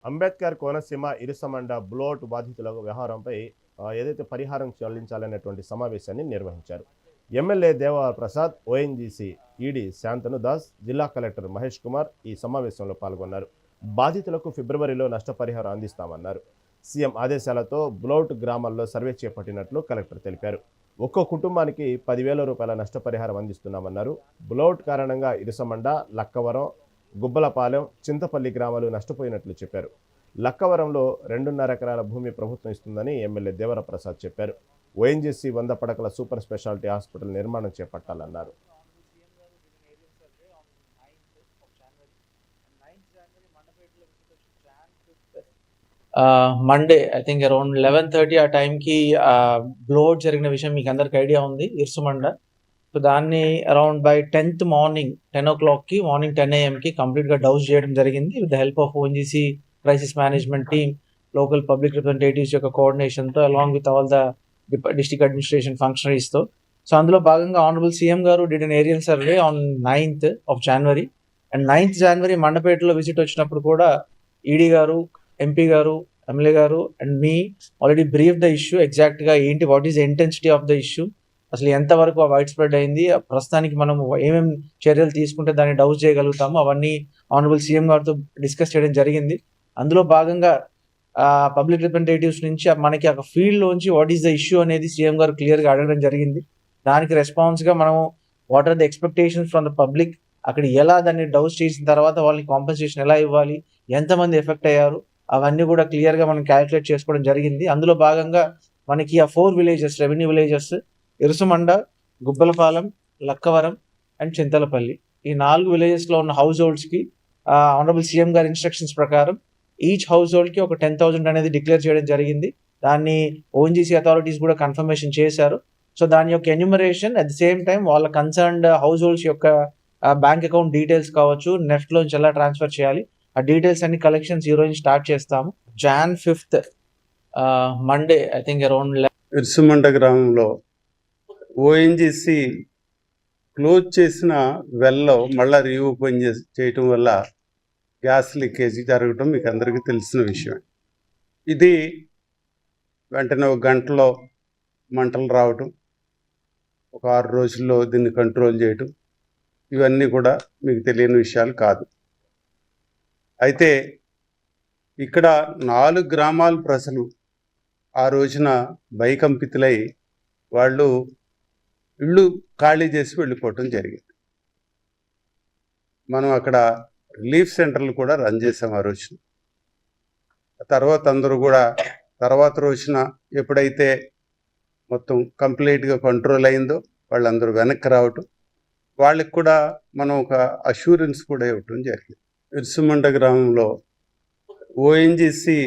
Ambedkar Konaseema ఇరుసమండ blot బాధితుల వ్యవహారంపై ఏదైతే పరిహారం చెల్లించాలనేటువంటి సమావేశాన్ని నిర్వహించారు. ఎమ్మెల్యే దేవా ప్రసాద్, ఓఎన్జీసీ ఈడీ శాంతను దాస్, జిల్లా కలెక్టర్ మహేష్ కుమార్ ఈ సమావేశంలో పాల్గొన్నారు. బాధితులకు ఫిబ్రవరిలో నష్టపరిహారం అందిస్తామన్నారు. సీఎం ఆదేశాలతో బ్లోట్ గ్రామాల్లో సర్వే చేపట్టినట్లు కలెక్టర్ తెలిపారు. ఒక్కో కుటుంబానికి 10,000 రూపాయల నష్టపరిహారం అందిస్తున్నామన్నారు. బ్లోట్ కారణంగా ఇరుసమండ, లక్కవరం, గుబ్బలపాలెం, చింతపల్లి గ్రామాలు నష్టపోయినట్లు చెప్పారు. లక్కవరంలో 2.5 ఎకరాల భూమి ప్రభుత్వం ఇస్తుందని ఎమ్మెల్యే దేవరప్రసాద్ చెప్పారు. ఓఎన్జీసీ 100 పడకల సూపర్ స్పెషాలిటీ హాస్పిటల్ నిర్మాణం చేపట్టాలన్నారు. మండే ఐ థింక్ అరౌండ్ 11:30 ఆ టైంకి బ్లోట్ జరిగిన విషయం మీకు అందరికి ఐడియా ఉంది, ఇరుసుమండ. సో దాన్ని అరౌండ్ బై 10th మార్నింగ్ 10 o'clockకి మార్నింగ్ 10 AM కంప్లీట్గా డౌస్ చేయడం జరిగింది with the help of ONGC crisis management team, local public representatives యొక్క కోఆర్డినేషన్తో, along with all the district administration ఫంక్షనరీస్తో. సో అందులో భాగంగా honourable CM garu did an aerial survey on 9th of January. And 9th January మండపేటలో visit వచ్చినప్పుడు కూడా ED garu, MP garu, MLA garu and మీ already brief the issue, ఎగ్జాక్ట్గా ఏంటి, what is the intensity of the issue, అసలు ఎంతవరకు వైడ్ స్ప్రెడ్ అయింది, ప్రస్తుతానికి మనం ఏమేమి చర్యలు తీసుకుంటే దాన్ని డౌస్ చేయగలుగుతాము, అవన్నీ ఆనరబుల్ సీఎం గారితో డిస్కస్ చేయడం జరిగింది. అందులో భాగంగా పబ్లిక్ రిప్రజెంటేటివ్స్ నుంచి మనకి ఒక ఫీల్డ్లోంచి వాట్ ఈస్ ద ఇష్యూ అనేది సీఎం గారు క్లియర్గా అడగడం జరిగింది. దానికి రెస్పాన్స్గా మనము what are the expectations from the public, అక్కడ ఎలా దాన్ని డౌస్ చేసిన తర్వాత వాళ్ళకి కాంపెన్సేషన్ ఎలా ఇవ్వాలి, ఎంతమంది ఎఫెక్ట్ అయ్యారు, అవన్నీ కూడా క్లియర్గా మనం క్యాలిక్యులేట్ చేసుకోవడం జరిగింది. అందులో భాగంగా మనకి ఆ 4 villages, revenue villages, Irusumanda, Gubbalapalem, Lakkavaram and Chintalapalli, ఈ 4 విలేజెస్లో ఉన్న హౌస్ హోల్డ్స్కి ఆనరబుల్ సీఎం గారి ఇన్స్ట్రక్షన్స్ ప్రకారం ఈచ్ హౌస్ హోల్డ్కి ఒక 10,000 అనేది డిక్లేర్ చేయడం జరిగింది. దాన్ని ఓఎన్జీసీ అథారిటీస్ కూడా కన్ఫర్మేషన్ చేశారు. సో దాని యొక్క enumeration at the same time వాళ్ళ కన్సర్న్డ్ హౌస్ హోల్డ్స్ యొక్క బ్యాంక్ అకౌంట్ డీటెయిల్స్ కావచ్చు, నెఫ్ట్లోంచి ఎలా ట్రాన్స్ఫర్ చేయాలి, ఆ డీటెయిల్స్ అన్ని కలెక్షన్స్ ఈ రోజు స్టార్ట్ చేస్తాము. Jan 5th Monday I think around Irusumanda గ్రామంలో ఓఎన్జీసీ క్లోజ్ చేసిన వెల్లో మళ్ళీ రీఓపెన్ చేయటం వల్ల గ్యాస్ లీకేజీ జరగటం మీకు అందరికీ తెలిసిన విషయం. ఇది వెంటనే 1 గంటలో మంటలు రావటం, ఒక 6 రోజుల్లో దీన్ని కంట్రోల్ చేయటం, ఇవన్నీ కూడా మీకు తెలియని విషయాలు కాదు. అయితే ఇక్కడ 4 గ్రామాల ప్రజలు ఆ రోజున భయకంపితులై వాళ్ళు ఇళ్ళు ఖాళీ చేసి వెళ్ళిపోవటం జరిగింది. మనం అక్కడ రిలీఫ్ సెంటర్లు కూడా రన్ చేసాం ఆ రోజున. తర్వాత అందరూ కూడా తర్వాత రోజున ఎప్పుడైతే మొత్తం కంప్లీట్గా కంట్రోల్ అయిందో వాళ్ళందరూ వెనక్కి రావటం, వాళ్ళకి కూడా మనం ఒక అష్యూరెన్స్ కూడా ఇవ్వటం జరిగింది. ఇరుసుమండ గ్రామంలో ఓఎన్జీసీ